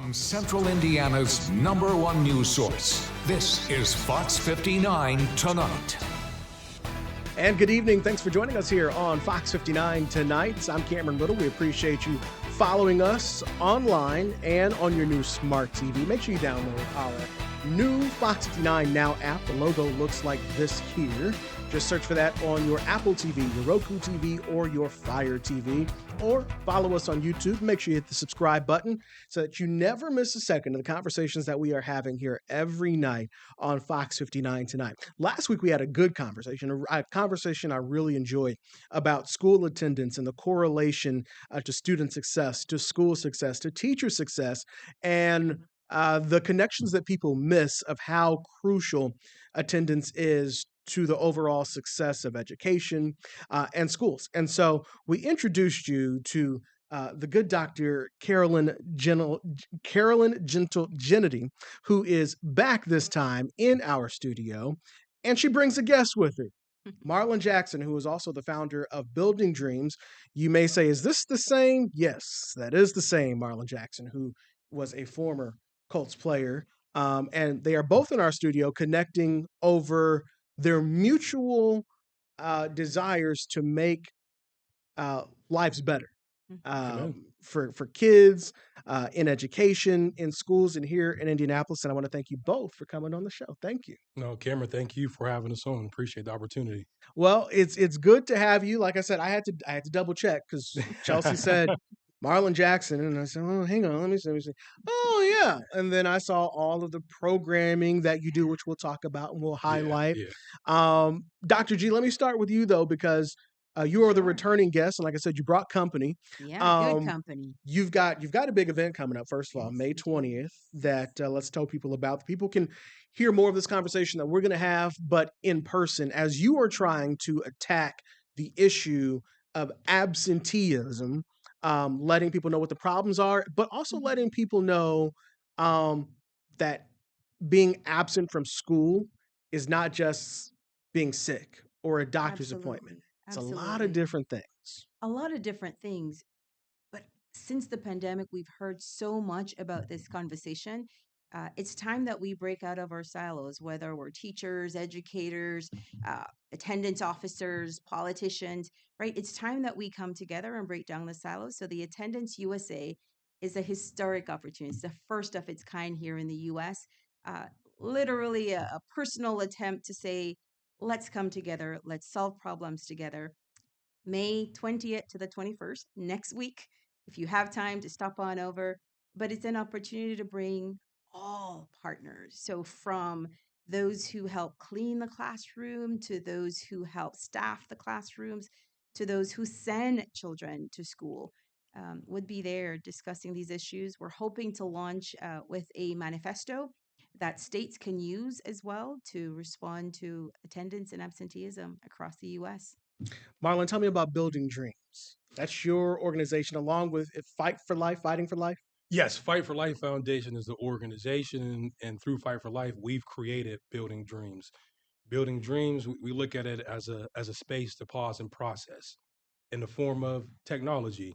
From Central Indiana's #1 news source, this is Fox 59 Tonight. And good evening. Thanks for joining us here on Fox 59 Tonight. I'm Cameron Little. We appreciate you following us online and on your new smart TV. Make sure you download our new Fox 59 Now app. The logo looks like this here. Just search for that on your Apple TV, your Roku TV, or your Fire TV. Or follow us on YouTube. Make sure you hit the subscribe button so that you never miss a second of the conversations that we are having here every night on Fox 59 Tonight. Last week we had a good conversation, a conversation I really enjoyed about school attendance and the correlation to student success, to school success, to teacher success, and the connections that people miss of how crucial attendance is to the overall success of education and schools. And so we introduced you to the good Dr. Caroyln Gentle-Genitty, who is back this time in our studio, and she brings a guest with her. Marlin Jackson, who is also the founder of Building Dreams. You may say, is this the same? Yes, that is the same Marlin Jackson, who was a former Colts player. And they are both in our studio connecting over their mutual desires to make lives better for kids, in education, in schools, and here in Indianapolis. And I want to thank you both for coming on the show. Thank you. No, Cameron, thank you for having us on. Appreciate the opportunity. Well, it's good to have you. Like I said, I had to double check because Chelsea said Marlin Jackson, and I said, "Oh, hang on, let me see." Oh, yeah, and then I saw all of the programming that you do, which we'll talk about and we'll highlight. Yeah. Dr. G, let me start with you though, because you are the returning guest, and like I said, you brought company. Yeah, good company. You've got a big event coming up. First of all, Yes, May we do. 20th. That let's tell people about. People can hear more of this conversation that we're going to have, but in person, as you are trying to attack the issue of absenteeism, letting people know what the problems are, but also letting people know that being absent from school is not just being sick or a doctor's appointment. It's a lot of Absolutely. different things. A lot of different things. But since the pandemic, we've heard so much about this conversation. It's time that we break out of our silos, whether we're teachers, educators, attendance officers, politicians, right? It's time that we come together and break down the silos. So the Attendance USA is a historic opportunity. It's the first of its kind here in the US. Uh, Literally a personal attempt to say, let's come together, let's solve problems together. May 20th to the 21st, next week, if you have time to stop on over. But it's an opportunity to bring all partners. So, from those who help clean the classroom, to those who help staff the classrooms, to those who send children to school, would be there discussing these issues. We're hoping to launch with a manifesto that states can use as well to respond to attendance and absenteeism across the U.S. Marlon, tell me about Building Dreams. That's your organization, along with Fight for Life, Fighting for Life. Yes, Fight for Life Foundation is the organization, and through Fight for Life, we've created Building Dreams. Building Dreams, we look at it as a space to pause and process in the form of technology,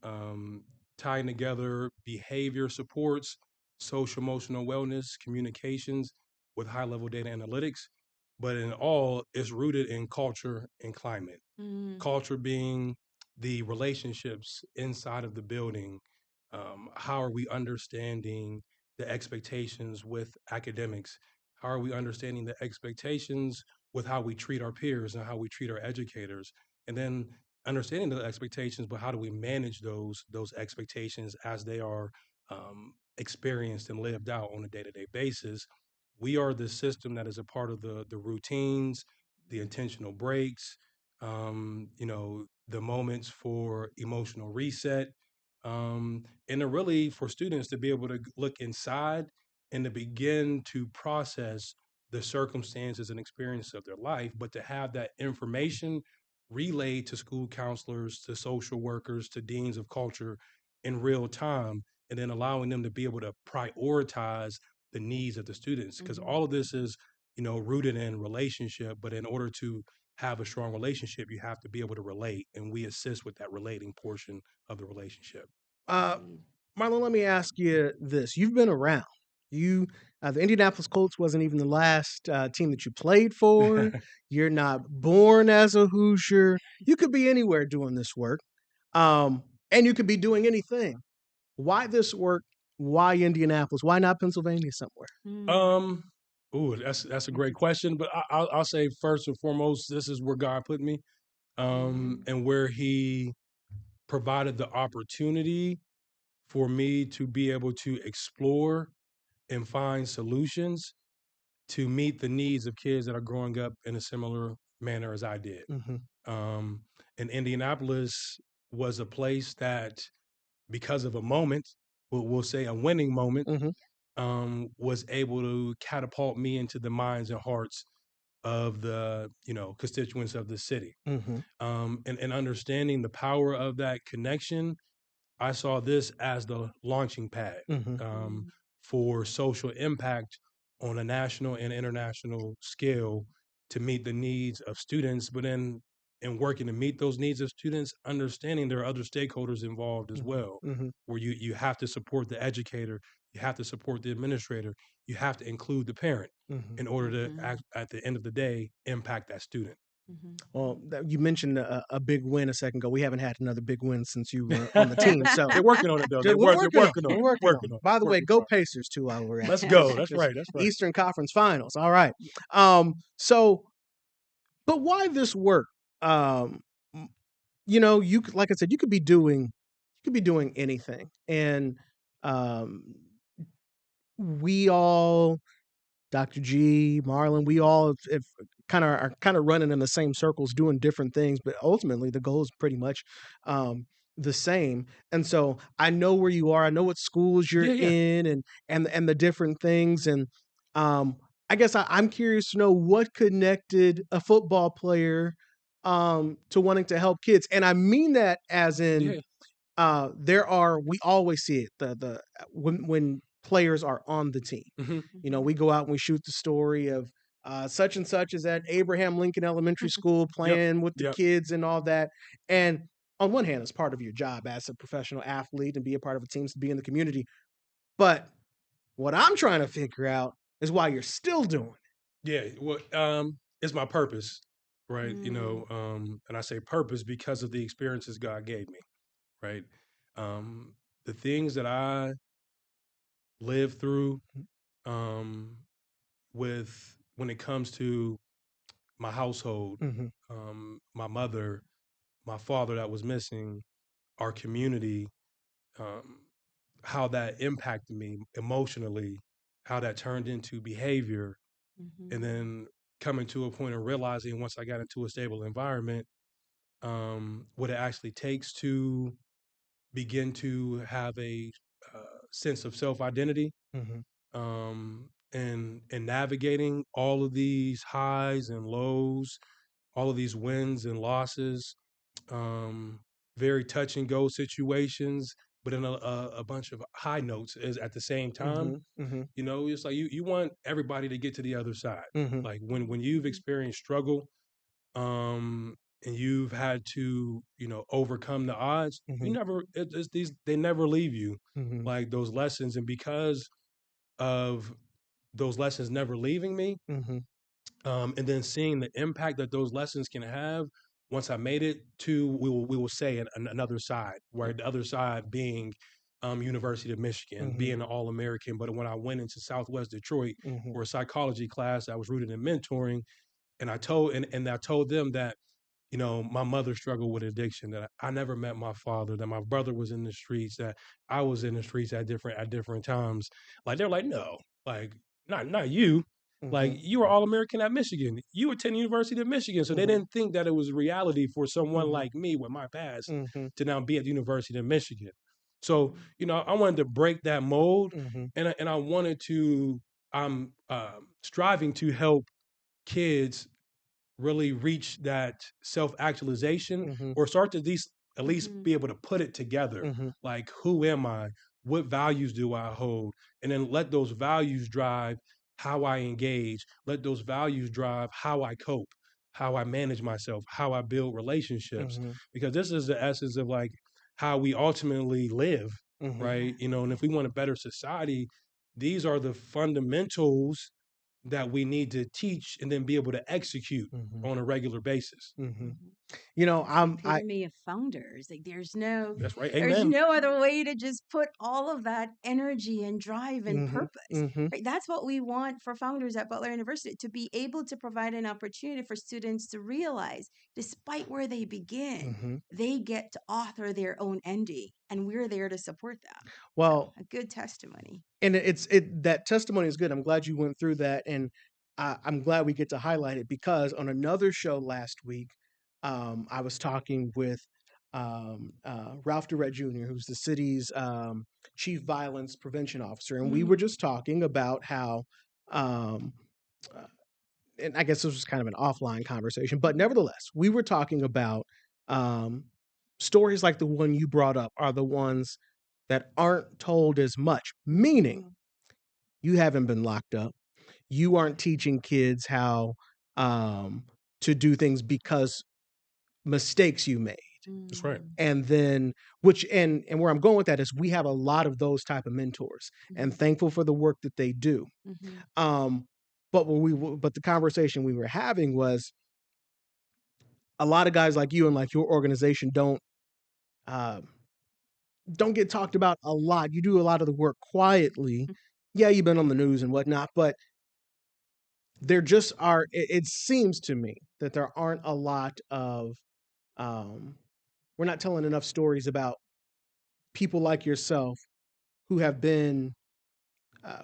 um, tying together behavior supports, social emotional wellness, communications with high level data analytics. But in all, it's rooted in culture and climate. Mm, Culture being the relationships inside of the building. How are we understanding the expectations with academics? How are we understanding the expectations with how we treat our peers and how we treat our educators? And then understanding the expectations, but how do we manage those expectations as they are experienced and lived out on a day-to-day basis? We are the system that is a part of the routines, the intentional breaks, the moments for emotional reset, and to really for students to be able to look inside and to begin to process the circumstances and experiences of their life, but to have that information relayed to school counselors, to social workers, to deans of culture in real time, and then allowing them to be able to prioritize the needs of the students. Because mhm. all of this is, rooted in relationship, but in order to have a strong relationship, you have to be able to relate, and we assist with that relating portion of the relationship. Uh, Indeed. Marlon, let me ask you this. You've been around. You, the Indianapolis Colts wasn't even the last team that you played for. You're not born as a Hoosier. You could be anywhere doing this work. And you could be doing anything. Why this work? Why Indianapolis? Why not Pennsylvania somewhere? Um, ooh, that's a great question. But I'll say first and foremost, this is where God put me, and where He provided the opportunity for me to be able to explore and find solutions to meet the needs of kids that are growing up in a similar manner as I did. Mm-hmm. Um, and Indianapolis was a place that, because of a moment, we'll say a winning moment, Mm-hmm. was able to catapult me into the minds and hearts of the constituents of the city. Mm-hmm. And understanding the power of that connection, I saw this as the launching pad Mm-hmm. um, for social impact on a national and international scale to meet the needs of students. But then, in working to meet those needs of students, understanding there are other stakeholders involved as well, Mm-hmm. where you have to support the educator, you have to support the administrator, you have to include the parent Mm-hmm. in order to act, at the end of the day, impact that student. Well, you mentioned a big win a second ago. We haven't had another big win since you were on the team. So They're working on it though. we're working on it. They're We're working on working it. on it. By the way, Working go on Pacers too while we're it. at Let's it. go. That's Just right. That's right. Eastern Conference Finals. All right. So, but why this work? M- you like I said, you could be doing anything, and um, we all Dr. G, Marlin, we all are kind of running in the same circles, doing different things, but ultimately the goal is pretty much the same. And so I know where you are. I know what schools you're Yeah, yeah. in, and the different things. And um, I guess I'm curious to know what connected a football player to wanting to help kids, and I mean that as in Yeah. we always see it the when players are on the team. Hmm. We go out and we shoot the story of such and such is at Abraham Lincoln Elementary School Yep. playing with the Yep. kids and all that. And on one hand, it's part of your job as a professional athlete and be a part of a team to be in the community. But what I'm trying to figure out is why you're still doing Yeah. Well, it's my purpose, right? And I say purpose because of the experiences God gave me, right? Um, the things that I lived through, it. um, with when it comes to my household, Mm-hmm. my mother, my father that was missing, our community, um, how that impacted me emotionally, how that turned into behavior, and then coming to a point of realizing once I got into a stable environment, what it actually takes to begin to have a sense of self identity, Mm-hmm. and navigating all of these highs and lows, all of these wins and losses, um, very touch and go situations, but in a bunch of high notes is at the same time. Mm-hmm. Mm-hmm. It's like you want everybody to get to the other side. Mm-hmm. Like when you've experienced struggle, um, and you've had to, overcome the odds, you Mm-hmm. never, it's these, they never leave you, Mm-hmm. like those lessons. And because of those lessons never leaving me, Mm-hmm. and then seeing the impact that those lessons can have once I made it to we will say another side, where the other side being University of Michigan, Mm-hmm. being an All American. But when I went into Southwest Detroit Mm-hmm. for a psychology class, I was rooted in mentoring, and I told them that my mother struggled with addiction, that I never met my father, that my brother was in the streets, that I was in the streets at different times. Like they're like, no, like not you. Like Mm-hmm. you were All American at Michigan. You attended University of Michigan. So they Mm-hmm. didn't think that it was reality for someone Mm-hmm. like me with my past Mm-hmm. to now be at the University of Michigan. So, I wanted to break that mold, Mm-hmm. and I wanted to I'm striving to help kids really reach that self actualization, Mm-hmm. or start to at least be able to put it together. Mm-hmm. Like, who am I? What values do I hold? And then let those values drive how I engage. Let those values drive how I cope, how I manage myself, how I build relationships. Mm-hmm. Because this is the essence of like how we ultimately live. right? And if we want a better society, these are the fundamentals that we need to teach and then be able to execute on a regular basis. You know, That's the I epitome of founders. Like That's right. there's Amen. no other way to just put all of that energy and drive and mhm, purpose. mhm, Right? That's what we want for founders at Butler University, to be able to provide an opportunity for students to realize, despite where they begin, mhm. they get to author their own ending, and we're there to support them. So Well, a good testimony. and that testimony is good. I'm glad you went through that, and I'm glad we get to highlight it because on another show last week, I was talking with Ralph Durrett Jr., who's the city's chief violence prevention officer, and we were just talking about how, um, uh, and I guess this was kind of an offline conversation, but nevertheless, we were talking about um, stories like the one you brought up are the ones that aren't told as much, meaning you haven't been locked up. You aren't teaching kids how to do things because mistakes you made. That's right. And then which and where I'm going with that is we have a lot of those type of mentors and thankful for the work that they do. Um, but the conversation we were having was a lot of guys like you and like your organization uh, don't get talked about a lot. You do a lot of the work quietly. Yeah, you've been on the news and whatnot, but there just are. It seems to me that there aren't a lot of. We're not telling enough stories about people like yourself who have been,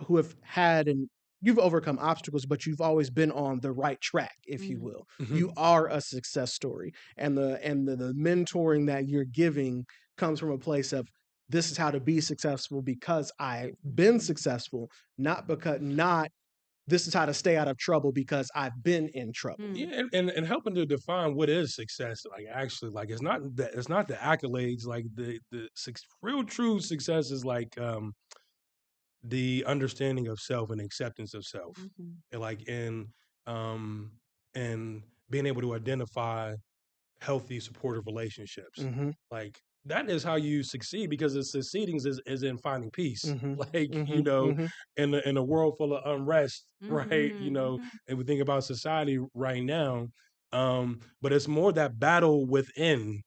who have had and you've overcome obstacles, but you've always been on the right track, if you will. You are a success story, and the mentoring that you're giving comes from a place of this is how to be successful because I've been successful, not this is how to stay out of trouble because I've been in trouble. Yeah, and helping to define what is success. Like actually, like it's not the accolades. Like the real true success is like the understanding of self and acceptance of self, and like um and being able to identify healthy, supportive relationships. Mm-hmm. Like that is how you succeed because the succeeding is in finding peace. Mm-hmm. Like, Mm-hmm. Mm-hmm. in a world full of unrest, right? And we think about society right now. But it's more that battle within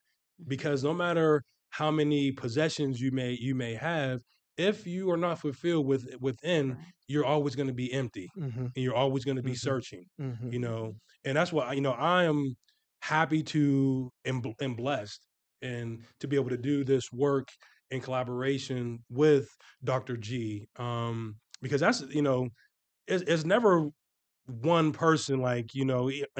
because no matter how many possessions you may have, if you are not fulfilled within, you're always going to be empty Mm-hmm. and you're always going to be Mm-hmm. searching, Mm-hmm. and that's why I am happy to and blessed and to be able to do this work in collaboration with Dr. G, because that's it's never one person like in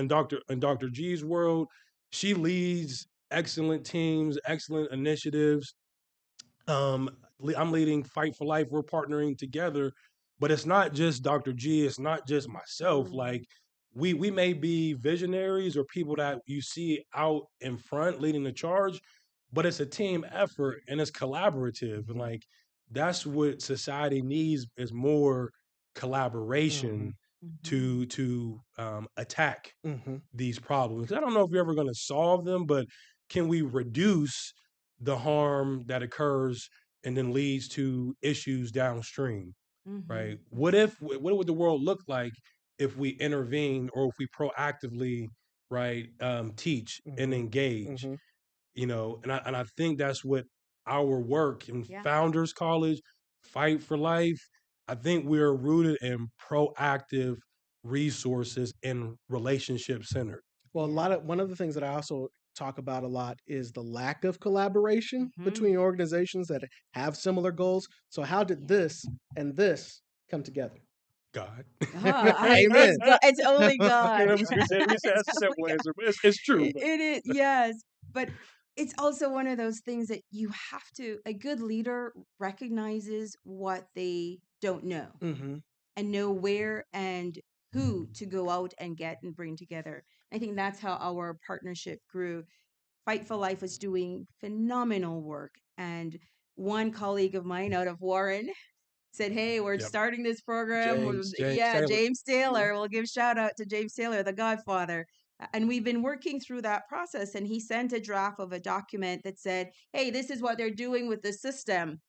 Dr. G's world. She leads excellent teams, excellent initiatives. I'm leading Fight for Life. We're partnering together, but it's not just Dr. G. It's not just myself. Like we may be visionaries or people that you see out in front leading the charge, but it's a team effort and it's collaborative. And like that's what society needs is more collaboration to attack Mm-hmm. these problems. I don't know if we're ever going to solve them, but can we reduce the harm that occurs and then leads to issues downstream, right? What would the world look like if we intervene or if we proactively, right, teach and engage, Mm-hmm. and I think that's what our work in Founders College, Fight for Life, I think we're rooted in proactive resources and relationship centered. Well, one of the things that I also talk about a lot is the lack of collaboration between organizations that have similar goals. So how did this and this come together? God. Amen. It's only God. We said that's a simple answer, but it's true. It is, yes. But it's also one of those things that you have to, a good leader recognizes what they don't know Mm-hmm. and know where and who to go out and get and bring together. I think that's how our partnership grew. Fight for Life was doing phenomenal work. And one colleague of mine out of Warren said, "Hey, we're Yep. starting this program." James Taylor. James Taylor. We'll give shout out to James Taylor, the Godfather. And we've been working through that process. And he sent a draft of a document that said, "Hey, this is what they're doing with the system."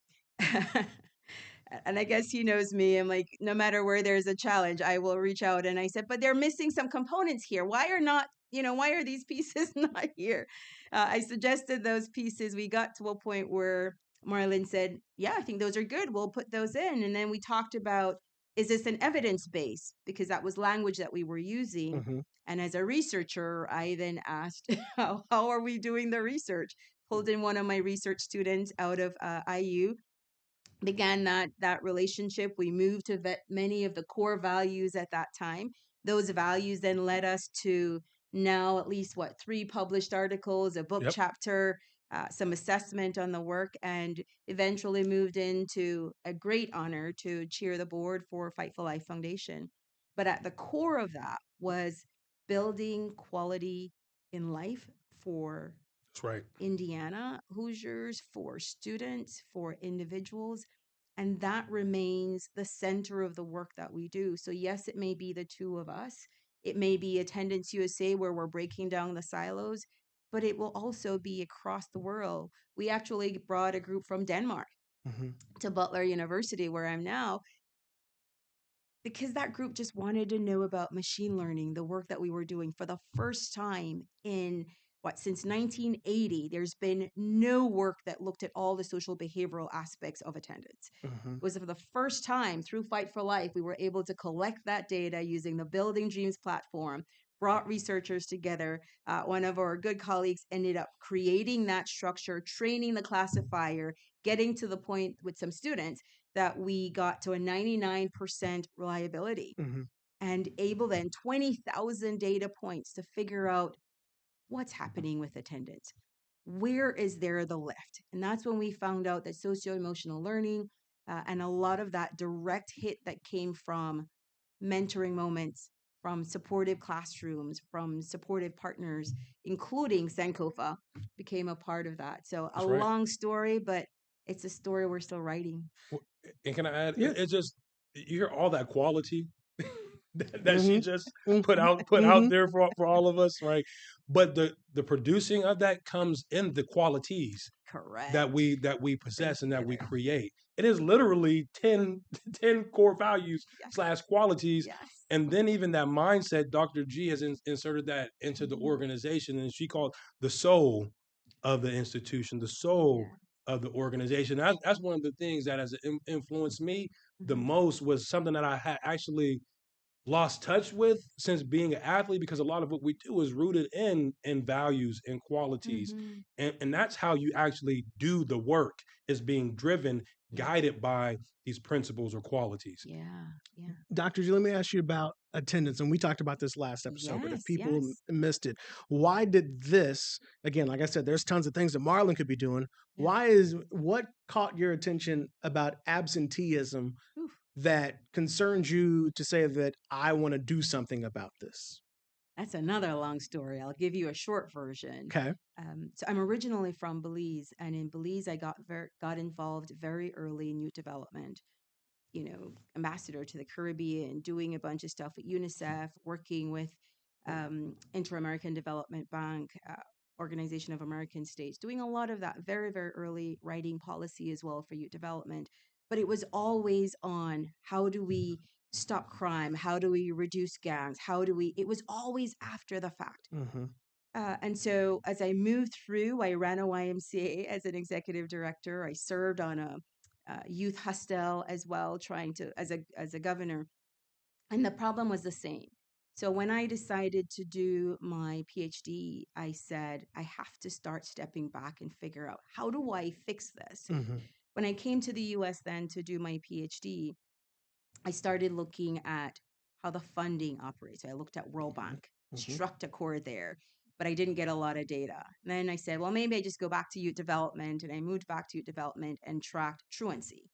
And I guess he knows me. I'm like, no matter where there's a challenge, I will reach out. And I said, but they're missing some components here. Why are not, why are these pieces not here? I suggested those pieces. We got to a point where Marlin said, yeah, I think those are good. We'll put those in. And then we talked about, is this an evidence base? Because that was language that we were using. Mm-hmm. And as a researcher, I then asked, how are we doing the research? Pulled in one of my research students out of IU, began that relationship. We moved to many of the core values at that time. Those values then led us to now at least three published articles, a book Yep. chapter, some assessment on the work, and eventually moved into a great honor to chair the board for Fight for Life Foundation. But at the core of that was building quality in life for That's right. Indiana Hoosiers, for students, for individuals. And that remains the center of the work that we do. So, yes, it may be the two of us. It may be Attendance USA where we're breaking down the silos, but it will also be across the world. We actually brought a group from Denmark Mm-hmm. to Butler University, where I'm now, because that group just wanted to know about machine learning, the work that we were doing for the first time in since 1980. There's been no work that looked at all the social behavioral aspects of attendance. Mm-hmm. It was for the first time through Fight for Life, we were able to collect that data using the Building Dreams platform, brought researchers together. One of our good colleagues ended up creating that structure, training the classifier, getting to the point with some students that we got to a 99% reliability, Mm-hmm. and able then 20,000 data points to figure out what's happening with attendance. Where is there the lift? And that's when we found out that socio-emotional learning and a lot of that direct hit that came from mentoring moments, from supportive classrooms, from supportive partners, including Sankofa, became a part of that. So a That's right. long story, but it's a story we're still writing. Well, and can I add? Yeah. It's just you hear all that quality that she Mm-hmm. just put Mm-hmm. out there for all of us, right? But the producing of that comes in the qualities Correct. that we Thank possess and that you. we create. It is literally 10 core values Yes. slash qualities. Yes. And then even that mindset, Dr. G has inserted that into the Mhm. organization, and she called the soul of the institution, the soul Yeah. of the organization. That's one of the things that has influenced me the Mhm. most, was something that I had actually lost touch with since being an athlete, because a lot of what we do is rooted in values and qualities, Mhm. and that's how you actually do the work, is being driven, Yeah. guided by these principles or qualities. Yeah. Yeah. Dr. G, let me ask you about attendance. And we talked about this last episode, but if Yes. people Yes. missed it, why did this, again, like I said, there's tons of things that Marlin could be doing. Yeah. What caught your attention about absenteeism Oof. that concerns you to say that I want to do something about this? That's another long story. I'll give you a short version. Okay. So I'm originally from Belize, and in Belize, I got involved very early in youth development. Ambassador to the Caribbean, doing a bunch of stuff at UNICEF, working with Inter-American Development Bank, Organization of American States, doing a lot of that very, very early, writing policy as well for youth development. But it was always on, how do we stop crime? How do we reduce gangs? It was always after the fact. Mm-hmm. And so as I moved through, I ran a YMCA as an executive director. I served on a youth hostel as well, trying to as a governor. And the problem was the same. So when I decided to do my PhD, I said, I have to start stepping back and figure out, how do I fix this? Mm-hmm. When I came to the US then to do my PhD, I started looking at how the funding operates. So I looked at World Bank, Mm-hmm. struck a chord there, but I didn't get a lot of data. And then I said, well, maybe I just go back to youth development. And I moved back to youth development and tracked truancy.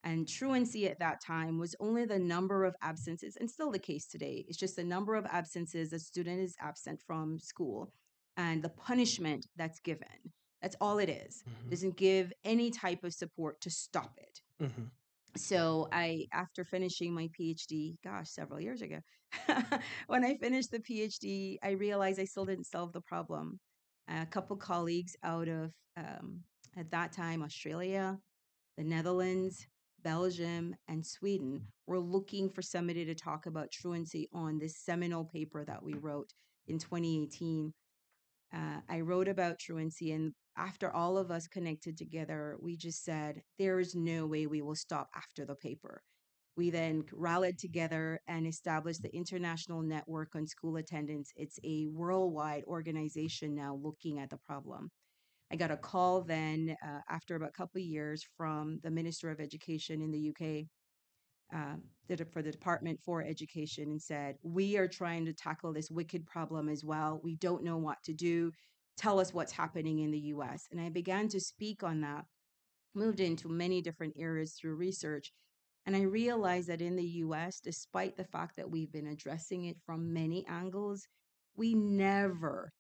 And truancy at that time was only the number of absences, and still the case today. It's just the number of absences a student is absent from school and the punishment that's given. That's all it is. Mm-hmm. Doesn't give any type of support to stop it. Mm-hmm. So after finishing my PhD, gosh, several years ago, when I finished the PhD, I realized I still didn't solve the problem. A couple colleagues out of, at that time, Australia, The Netherlands, Belgium, and Sweden were looking for somebody to talk about truancy on this seminal paper that we wrote in 2018. I wrote about truancy, and after all of us connected together, we just said, there is no way we will stop after the paper. We then rallied together and established the International Network on School Attendance. It's a worldwide organization now looking at the problem. I got a call then after about a couple of years from the Minister of Education in the UK for the Department for Education and said, we are trying to tackle this wicked problem as well. We don't know what to do. Tell us what's happening in the US. And I began to speak on that, moved into many different areas through research. And I realized that in the US, despite the fact that we've been addressing it from many angles, we never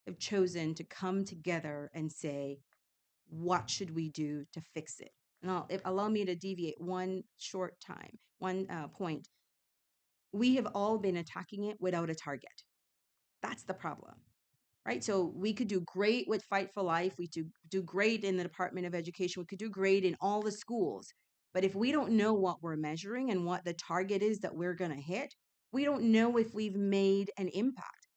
have chosen to come together and say, what should we do to fix it? And allow me to deviate one point. We have all been attacking it without a target. That's the problem, right? So we could do great with Fight for Life. We do great in the Department of Education. We could do great in all the schools. But if we don't know what we're measuring and what the target is that we're going to hit, we don't know if we've made an impact.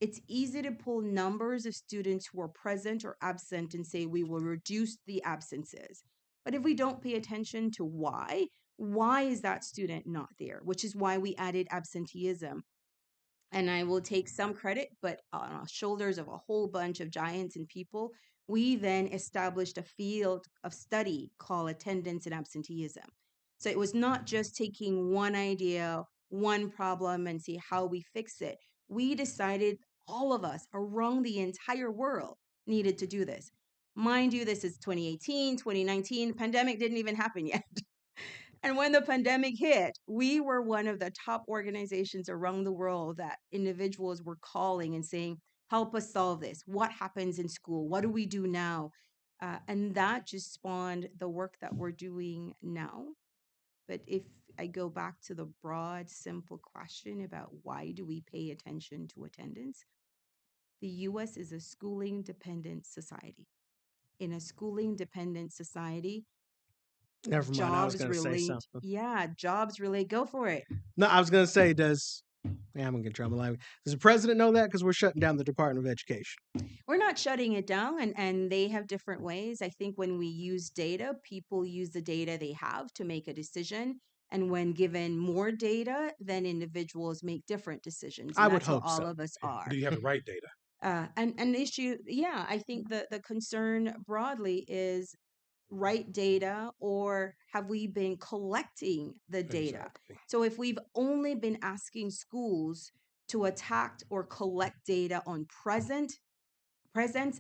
It's easy to pull numbers of students who are present or absent and say we will reduce the absences. But if we don't pay attention to why is that student not there? Which is why we added absenteeism. And I will take some credit, but on the shoulders of a whole bunch of giants and people, we then established a field of study called attendance and absenteeism. So it was not just taking one idea, one problem, and see how we fix it. We decided all of us around the entire world needed to do this. Mind you, this is 2018, 2019, pandemic didn't even happen yet. And when the pandemic hit, we were one of the top organizations around the world that individuals were calling and saying, help us solve this. What happens in school? What do we do now? And that just spawned the work that we're doing now. But if I go back to the broad, simple question about why do we pay attention to attendance? The US is a schooling dependent society. In a schooling dependent society, Never mind. I was going to say something. Jobs relate. Go for it. No, I was going to say, I'm going to get trouble. Does the president know that? Because we're shutting down the Department of Education. We're not shutting it down, and they have different ways. I think when we use data, people use the data they have to make a decision. And when given more data, then individuals make different decisions. I would hope all of us are. Do you have the right data? And the issue, I think the concern broadly is right data, or have we been collecting the data? Exactly. So if we've only been asking schools to attack or collect data on presence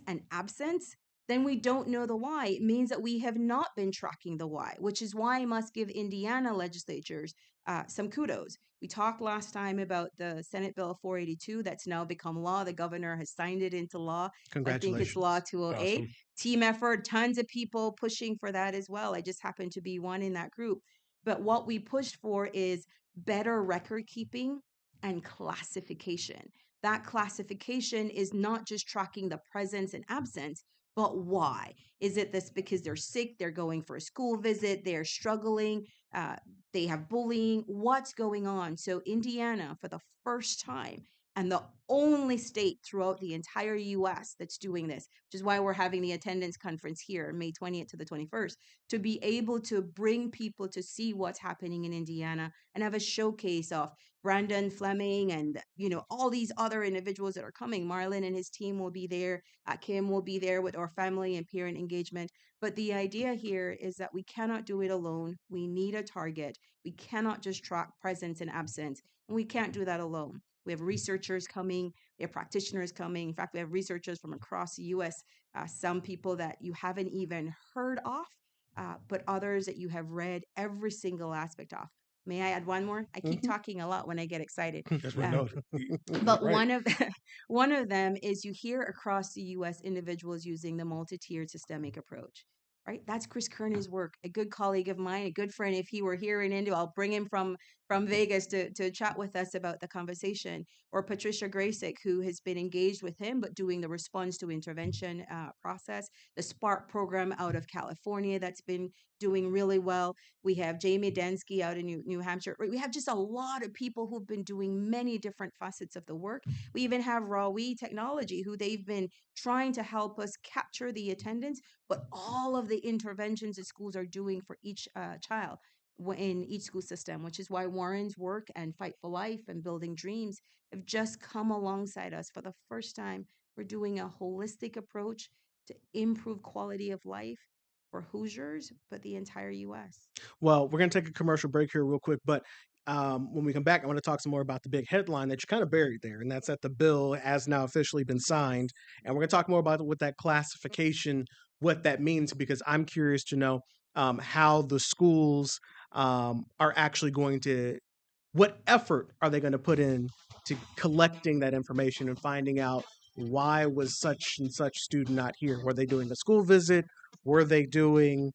and absence, then we don't know the why. It means that we have not been tracking the why, which is why I must give Indiana legislatures some kudos. We talked last time about the Senate Bill 482 that's now become law. The governor has signed it into law. Congratulations. I think it's Law 208. Awesome. Team effort, tons of people pushing for that as well. I just happen to be one in that group. But what we pushed for is better record keeping and classification. That classification is not just tracking the presence and absence, but why? Is it this because they're sick, they're going for a school visit, they're struggling, they have bullying? What's going on? So Indiana, for the first time, and the only state throughout the entire US that's doing this, which is why we're having the attendance conference here, May 20th to the 21st, to be able to bring people to see what's happening in Indiana and have a showcase of Brandon Fleming and, all these other individuals that are coming. Marlin and his team will be there. Kim will be there with our family and parent engagement. But the idea here is that we cannot do it alone. We need a target. We cannot just track presence and absence. And we can't do that alone. We have researchers coming. We have practitioners coming. In fact, we have researchers from across the U.S., some people that you haven't even heard of, but others that you have read every single aspect of. May I add one more? I keep talking a lot when I get excited. That's what no. But Right. one of them is you hear across the U.S. individuals using the multi-tiered systemic approach. Right, that's Chris Kearney's work. A good colleague of mine, a good friend. If he were here in India, I'll bring him from Vegas to chat with us about the conversation. Or Patricia Graysick, who has been engaged with him, but doing the response to intervention process. The SPARK program out of California that's been doing really well. We have Jamie Densky out in New Hampshire. We have just a lot of people who've been doing many different facets of the work. We even have Rawi Technology, who they've been trying to help us capture the attendance, but all of the interventions that schools are doing for each child in each school system, which is why Warren's work and Fight for Life and Building Dreams have just come alongside us for the first time. We're doing a holistic approach to improve quality of life for Hoosiers, but the entire U.S. Well, we're going to take a commercial break here real quick, but when we come back, I want to talk some more about the big headline that you kind of buried there, and that's that the bill has now officially been signed. And we're going to talk more about what that classification, what that means, because I'm curious to know how the schools are actually going to, what effort are they going to put in to collecting that information and finding out why was such and such student not here? Were they doing a school visit? Were they doing,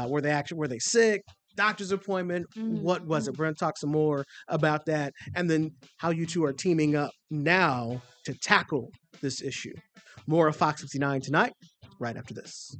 were they sick? Doctor's appointment? What was it? We're going to talk some more about that, and then how you two are teaming up now to tackle this issue. More of Fox 59 tonight, right after this.